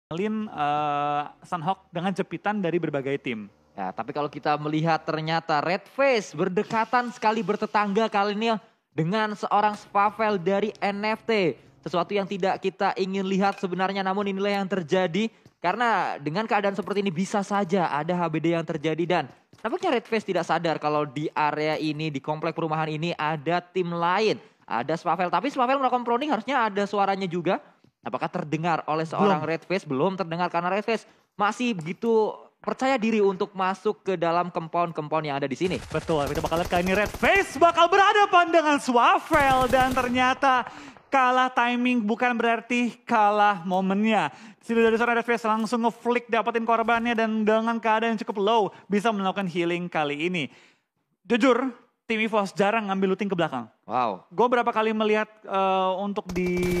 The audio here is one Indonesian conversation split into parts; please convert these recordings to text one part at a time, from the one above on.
Lin Sunhawk dengan jepitan dari berbagai tim. Ya, tapi kalau kita melihat ternyata Red Face berdekatan sekali bertetangga kali ini dengan seorang Spavel dari NFT. Sesuatu yang tidak kita ingin lihat sebenarnya, namun inilah yang terjadi. Karena dengan keadaan seperti ini bisa saja ada HBD yang terjadi dan nampaknya Red Face tidak sadar kalau di area ini, di komplek perumahan ini ada tim lain. Ada Spavel, tapi Spavel melakukan proning harusnya ada suaranya juga. Apakah terdengar oleh seorang Red Face? Belum terdengar karena Red Face masih begitu percaya diri untuk masuk ke dalam compound-compound yang ada di sini. Betul, kita bakal lihat kali ini Red Face bakal berhadapan dengan Swavel dan ternyata kalah timing bukan berarti kalah momennya. Sudah dari seorang Red Face langsung nge-flick dapetin korbannya dan dengan keadaan yang cukup low bisa melakukan healing kali ini. Jujur, tim EVOS jarang ngambil looting ke belakang. Wow. Gue berapa kali melihat untuk di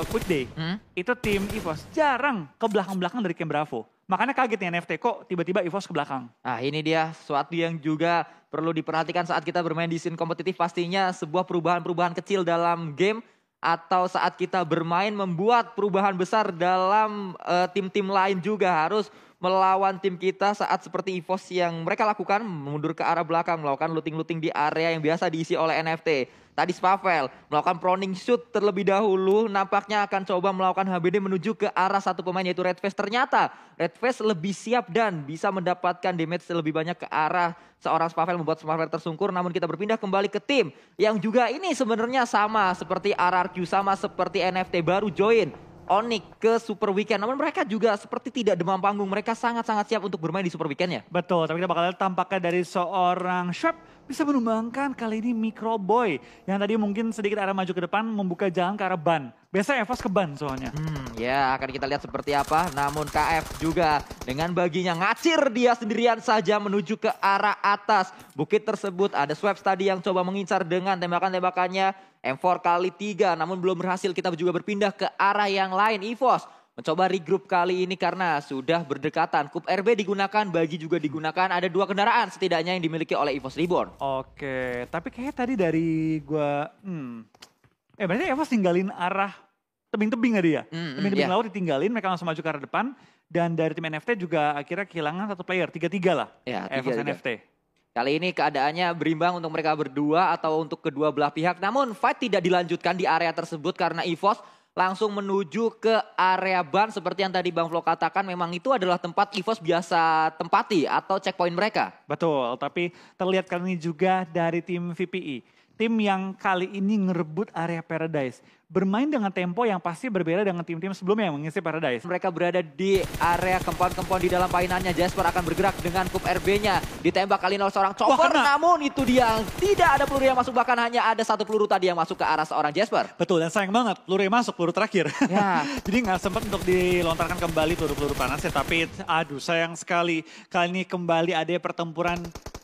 Quick Day, itu tim EVOS jarang ke belakang-belakang dari camp Bravo. Makanya kaget nih NFT kok tiba-tiba EVOS ke belakang. Nah ini dia sesuatu yang juga perlu diperhatikan saat kita bermain di scene kompetitif. Pastinya sebuah perubahan-perubahan kecil dalam game atau saat kita bermain membuat perubahan besar dalam tim-tim lain juga harus melawan tim kita saat seperti EVOS yang mereka lakukan, mundur ke arah belakang, melakukan looting-looting di area yang biasa diisi oleh NFT. Tadi Spavel melakukan proning shoot terlebih dahulu, nampaknya akan coba melakukan HBD menuju ke arah satu pemain yaitu Red Face. Ternyata Red Face lebih siap dan bisa mendapatkan damage lebih banyak ke arah seorang Spavel, membuat Spavel tersungkur. Namun kita berpindah kembali ke tim yang juga ini sebenarnya sama seperti RRQ, sama seperti NFT baru join Onyx ke Super Weekend. Namun mereka juga seperti tidak demam panggung. Mereka sangat-sangat siap untuk bermain di Super Weekend-nya. Betul, tapi kita bakal lihat tampaknya dari seorang Sharp bisa menumbangkan kali ini Micro Boy. Yang tadi mungkin sedikit arah maju ke depan membuka jalan ke arah ban. Biasanya EVOS ke ban soalnya. Ya akan kita lihat seperti apa. Namun KF juga dengan baginya ngacir dia sendirian saja menuju ke arah atas. Bukit tersebut ada Swaps tadi yang coba mengincar dengan tembakan-tembakannya. M4 kali 3 namun belum berhasil. Kita juga berpindah ke arah yang lain. EVOS mencoba regroup kali ini karena sudah berdekatan. Kup RB digunakan, bagi juga digunakan. Ada 2 kendaraan setidaknya yang dimiliki oleh EVOS Reborn. Oke, tapi kayaknya tadi dari gua... berarti EVOS tinggalin arah tebing-tebing tadi ya? Tebing-tebing laut ditinggalin, mereka langsung maju ke arah depan. Dan dari tim NFT juga akhirnya kehilangan 1 player, 3-3 lah. Ya, EVOS NFT. Kali ini keadaannya berimbang untuk mereka berdua atau untuk kedua belah pihak. Namun fight tidak dilanjutkan di area tersebut karena EVOS langsung menuju ke area ban seperti yang tadi Bang Flo katakan. Memang itu adalah tempat EVOS biasa tempati atau checkpoint mereka. Betul, tapi terlihat kali ini juga dari tim VPI. Tim yang kali ini ngerebut area Paradise. Bermain dengan tempo yang pasti berbeda dengan tim-tim sebelumnya yang mengisi Paradise. Mereka berada di area compound-compound di dalam painannya. Jasper akan bergerak dengan Kup RB-nya. Ditembak kali ini oleh seorang Chopper. Namun itu dia tidak ada peluru yang masuk. Bahkan hanya ada 1 peluru tadi yang masuk ke arah seorang Jasper. Betul, dan sayang banget peluru yang masuk, peluru terakhir. Ya. Jadi nggak sempat untuk dilontarkan kembali peluru-peluru panasnya. Tapi aduh sayang sekali. Kali ini kembali ada pertempuran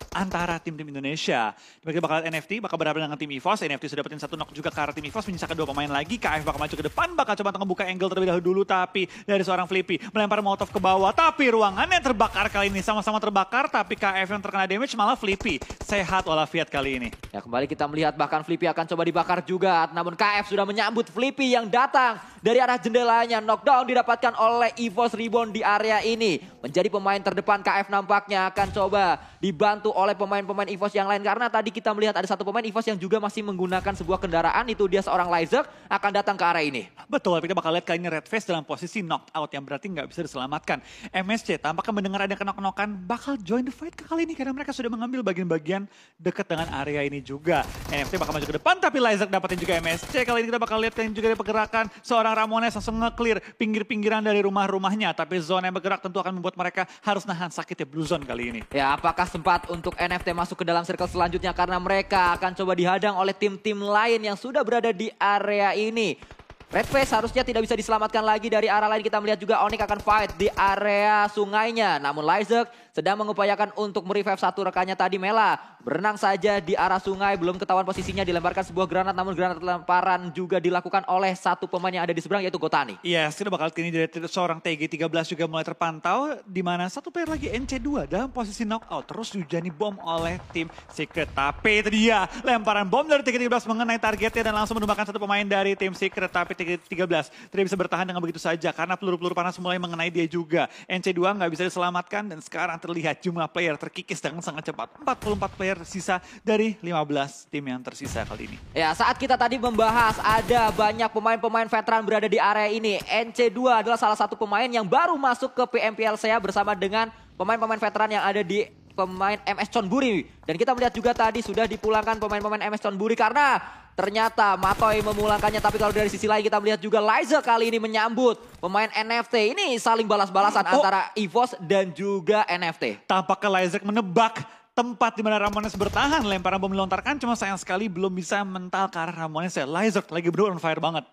antara tim-tim Indonesia. Mereka bakal NFT, bakal berhadapan dengan tim EVOS. NFT sudah dapetin 1 knock juga ke arah tim EVOS. Menyisakan 2 pemain lagi. KF bakal maju ke depan, bakal coba untuk membuka angle terlebih dahulu. Tapi dari seorang Flippy melempar molotov ke bawah. Tapi ruangannya terbakar kali ini. Sama-sama terbakar, tapi KF yang terkena damage malah Flippy. Sehat walafiat kali ini. Ya kembali kita melihat bahkan Flippy akan coba dibakar juga. Namun KF sudah menyambut Flippy yang datang dari arah jendelanya. Knockdown didapatkan oleh EVOS Reborn di area ini. Menjadi pemain terdepan KF nampaknya akan coba dibantu oleh pemain-pemain EVOS yang lain. Karena tadi kita melihat ada 1 pemain EVOS yang juga masih menggunakan sebuah kendaraan. Itu dia seorang Lyzerk akan datang ke arah ini. Betul, kita bakal lihat kali ini Red Face dalam posisi knockout yang berarti nggak bisa diselamatkan. MSC tampaknya mendengar ada kenok-kenokan bakal join the fight kali ini. Karena mereka sudah mengambil bagian-bagian dekat dengan area ini juga. NFT bakal maju ke depan tapi Lyzerk dapetin juga MSC. Kali ini kita bakal lihat kali ini juga ada pergerakan. Seorang Ramones langsung nge-clear pinggir-pinggiran dari rumah-rumahnya. Tapi zone yang bergerak tentu akan membuat mereka harus nahan sakit ya Blue Zone kali ini. Ya apakah sempat untuk NFT masuk ke dalam circle selanjutnya karena mereka akan coba dihadang oleh tim-tim lain yang sudah berada di area ini. Red Face harusnya tidak bisa diselamatkan lagi. Dari arah lain kita melihat juga Onyx akan fight di area sungainya. Namun Lyzerk sedang mengupayakan untuk merevive 1 rekannya tadi. Mela berenang saja di arah sungai. Belum ketahuan posisinya, dilemparkan sebuah granat. Namun granat lemparan juga dilakukan oleh 1 pemain yang ada di seberang yaitu Gotani. Iya, kita bakal kini dari seorang TG13 juga mulai terpantau. Di mana 1 player lagi NC2 dalam posisi knockout. Terus dihujani bom oleh tim Secret. Tapi itu dia lemparan bom dari TG13 mengenai targetnya dan langsung menumbangkan 1 pemain dari tim Secret. Tapi 13. Tidak bisa bertahan dengan begitu saja karena peluru-peluru panas mulai mengenai dia juga. NC2 nggak bisa diselamatkan dan sekarang terlihat jumlah player terkikis dengan sangat cepat. 44 player sisa dari 15 tim yang tersisa kali ini. Ya, saat kita tadi membahas ada banyak pemain-pemain veteran berada di area ini. NC2 adalah salah satu pemain yang baru masuk ke PMPLCA bersama dengan pemain-pemain veteran yang ada di pemain MS Chonburi. Dan kita melihat juga tadi sudah dipulangkan pemain-pemain MS Chonburi karena ternyata Matoy memulangkannya. Tapi kalau dari sisi lain kita melihat juga Liza kali ini menyambut pemain NFT. Ini saling balas-balasan antara EVOS dan juga NFT. Tampaknya Liza menebak tempat di mana Ramones bertahan. Lemparan bom dilontarkan, cuma sayang sekali belum bisa mental ke arah Ramones ya. Liza lagi berdua on fire banget.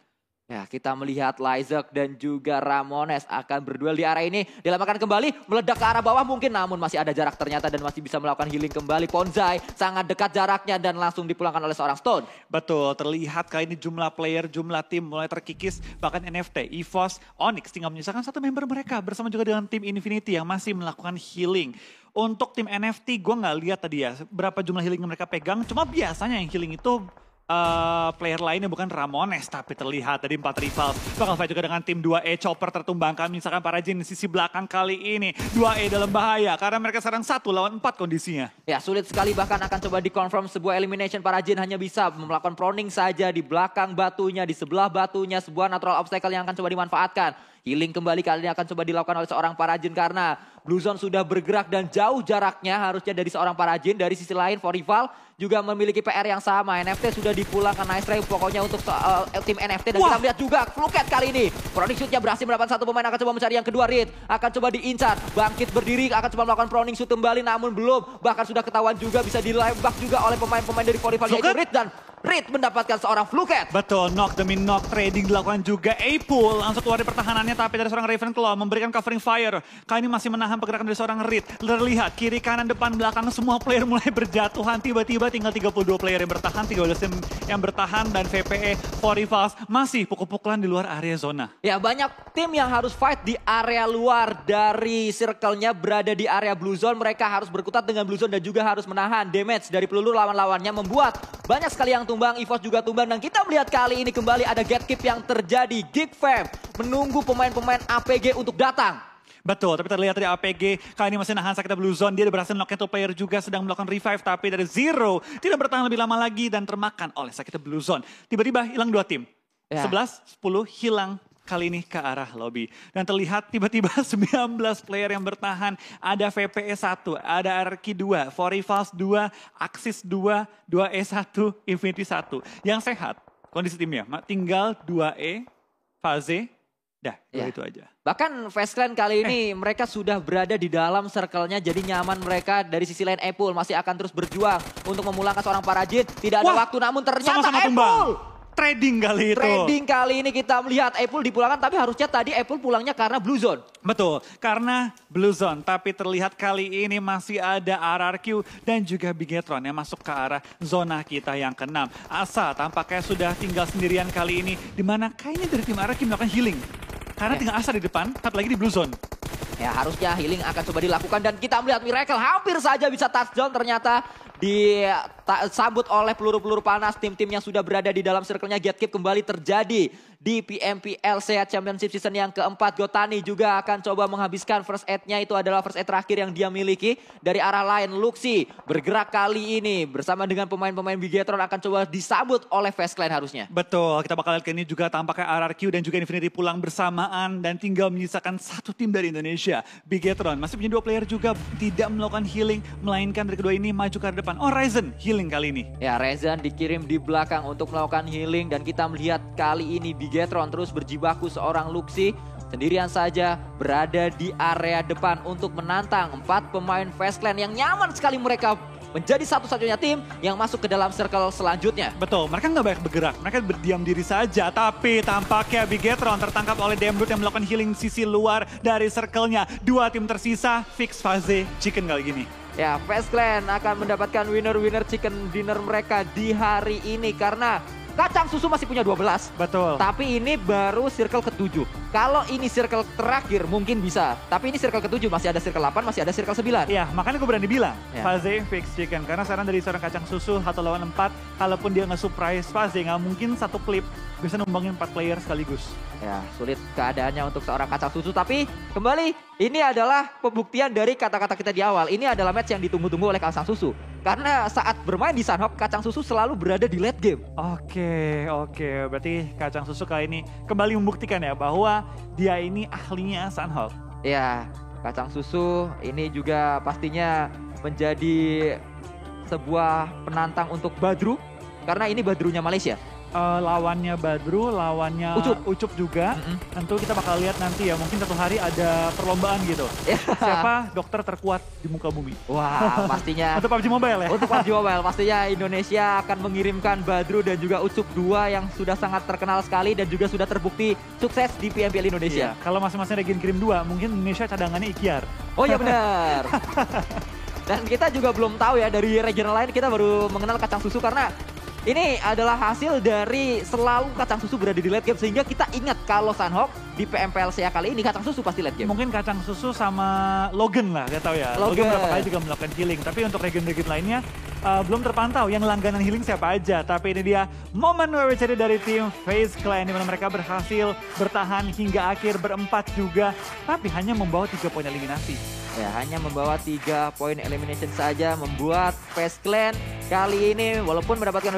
Ya, kita melihat Lyzek dan juga Ramones akan berduel di area ini. Dilemparkan kembali, meledak ke arah bawah mungkin. Namun masih ada jarak ternyata dan masih bisa melakukan healing kembali. Ponzai sangat dekat jaraknya dan langsung dipulangkan oleh seorang Stone. Betul, terlihat kali ini jumlah player, jumlah tim mulai terkikis. Bahkan NFT, EVOS, Onyx tinggal menyisakan satu member mereka. Bersama juga dengan tim Infinity yang masih melakukan healing. Untuk tim NFT, gue nggak lihat tadi ya berapa jumlah healing yang mereka pegang. Cuma biasanya yang healing itu player lainnya bukan Ramones, tapi terlihat dari 4 rivals. Bakal fight juga dengan tim 2E, Chopper tertumbangkan, misalkan para Jin di sisi belakang kali ini. 2E dalam bahaya, karena mereka sekarang 1 lawan 4 kondisinya. Ya, sulit sekali, bahkan akan coba dikonfirm sebuah elimination. Para Jin hanya bisa melakukan proning saja di belakang batunya, di sebelah batunya, sebuah natural obstacle yang akan coba dimanfaatkan. Healing kembali kali ini akan coba dilakukan oleh seorang Parajin karena Blue Zone sudah bergerak dan jauh jaraknya harusnya dari seorang Parajin. Dari sisi lain, For Rival juga memiliki PR yang sama. NFT sudah dipulangkan, nice try pokoknya untuk tim NFT. Dan kita melihat juga Fluket kali ini. Proning shootnya berhasil mendapatkan satu pemain, akan coba mencari yang kedua. Reed akan coba diincar, bangkit berdiri, akan coba melakukan proning shoot kembali namun belum. Bahkan sudah ketahuan juga bisa dilembak juga oleh pemain-pemain dari For Rival yaitu Reed, dan Reed mendapatkan seorang Fluket. Betul, knock demi knock, trading dilakukan juga. A-Pool langsung keluar dari pertahanannya, tapi dari seorang Ravenclaw memberikan covering fire. Kali ini masih menahan pergerakan dari seorang Reed. Terlihat kiri, kanan, depan, belakang semua player mulai berjatuhan. Tiba-tiba tinggal 32 player yang bertahan, 13 tim yang bertahan, dan VPE, For Rivals masih pukul-pukulan di luar area zona. Ya, banyak tim yang harus fight di area luar dari circle-nya berada di area Blue Zone. Mereka harus berkutat dengan Blue Zone dan juga harus menahan damage dari peluru lawan-lawannya, membuat banyak sekali yang tumbang. EVOS juga tumbang, dan kita melihat kali ini kembali ada gatekeep yang terjadi. Geek Fam menunggu pemain-pemain APG untuk datang. Betul, tapi terlihat dari APG kali ini masih nahan sakit Blue Zone. Dia berhasil knock into player juga, sedang melakukan revive, tapi dari Zero tidak bertahan lebih lama lagi dan termakan oleh sakit Blue Zone. Tiba-tiba hilang 2 tim. Ya. 11, 10 hilang kali ini ke arah lobby. Dan terlihat tiba-tiba 19 player yang bertahan. Ada VPE 1, ada RQ 2, For Rivals 2, Axis 2, 2E1, Infinity 1. Yang sehat kondisi timnya, tinggal 2E, Faze, dah, itu aja. Bahkan Fastclan kali ini mereka sudah berada di dalam circle-nya, jadi nyaman mereka. Dari sisi lain Apple masih akan terus berjuang untuk memulangkan seorang Parajin. Tidak ada waktu, namun ternyata sama-sama Apple trading kali itu. Trading kali ini kita melihat Apple dipulangkan, tapi harusnya tadi Apple pulangnya karena Blue Zone. Betul, karena Blue Zone. Tapi terlihat kali ini masih ada RRQ dan juga Bigetron yang masuk ke arah zona kita yang ke-6. Asa tampaknya sudah tinggal sendirian kali ini, dimana kayaknya dari tim RRQ melakukan healing. Karena tinggal Asa di depan, satu lagi di Blue Zone. Ya, harusnya healing akan coba dilakukan dan kita melihat Miracle hampir saja bisa touchdown, ternyata disambut oleh peluru-peluru panas. Tim-tim yang sudah berada di dalam circle-nya gatekeep kembali terjadi di PMPLCA Championship Season yang keempat. Gotani juga akan coba menghabiskan first aid-nya, itu adalah first aid terakhir yang dia miliki. Dari arah lain, Luxi bergerak kali ini bersama dengan pemain-pemain Bigetron akan coba disambut oleh Fastclan harusnya. Betul, kita bakal lihat ini juga tampaknya RRQ dan juga Infinity pulang bersamaan dan tinggal menyisakan satu tim dari Indonesia. Bigetron masih punya 2 player juga, tidak melakukan healing, melainkan dari kedua ini maju ke arah depan. Oh, Ryzen healing kali ini. Ya, Ryzen dikirim di belakang untuk melakukan healing dan kita melihat kali ini Bigetron terus berjibaku seorang Luxi sendirian saja berada di area depan untuk menantang 4 pemain Fastclan yang nyaman sekali mereka menjadi satu-satunya tim yang masuk ke dalam circle selanjutnya. Betul, mereka nggak banyak bergerak, mereka berdiam diri saja. Tapi tampaknya Bigetron tertangkap oleh Dembrut yang melakukan healing sisi luar dari circle-nya. 2 tim tersisa, fix Faze, Chicken kali gini. Ya, Fastclan akan mendapatkan winner-winner chicken dinner mereka di hari ini karena Kacang Susu masih punya 12. Betul. Tapi ini baru circle ke-7. Kalau ini circle terakhir mungkin bisa. Tapi ini circle ke-7, masih ada circle 8, masih ada circle 9. Iya, makanya gue berani bilang Faze fix Chicken. Karena sekarang dari seorang Kacang Susu 1 lawan 4, kalaupun dia nge-surprise Faze, nggak mungkin satu klip bisa numbangin 4 player sekaligus. Ya, sulit keadaannya untuk seorang Kacang Susu. Tapi kembali, ini adalah pembuktian dari kata-kata kita di awal. Ini adalah match yang ditunggu-tunggu oleh Kacang Susu. Karena saat bermain di Sanhok, Kacang Susu selalu berada di late game. Oke. Berarti Kacang Susu kali ini kembali membuktikan ya bahwa dia ini ahlinya Sanhok. Ya, Kacang Susu ini juga pastinya menjadi sebuah penantang untuk Badru. Karena ini Badrunya Malaysia. Lawannya Badru, lawannya Ucup juga. Tentu kita bakal lihat nanti ya, mungkin satu hari ada perlombaan gitu. Siapa dokter terkuat di muka bumi? Wah, pastinya. Untuk PUBG Mobile ya? Untuk PUBG Mobile, pastinya Indonesia akan mengirimkan Badru dan juga Ucup 2 yang sudah sangat terkenal sekali dan juga sudah terbukti sukses di PMPL Indonesia. Iya, kalau masing-masing Regen kirim 2, mungkin Indonesia cadangannya Ikiar. Oh iya benar. Dan kita juga belum tahu ya, dari regional lain kita baru mengenal Kacang Susu karena ini adalah hasil dari selalu Kacang Susu berada di late game. Sehingga kita ingat kalau Sanhok di PMPLCA kali ini Kacang Susu pasti late game. Mungkin Kacang Susu sama Logan lah, gak tahu ya. Logan berapa kali juga melakukan healing. Tapi untuk regen-regen lainnya belum terpantau yang langganan healing siapa aja. Tapi ini dia momen WWCD dari tim FaZe Clan, dimana mereka berhasil bertahan hingga akhir berempat juga. Tapi hanya membawa 3 poin eliminasi. Ya, hanya membawa 3 poin elimination saja membuat FaZe Clan kali ini walaupun mendapatkan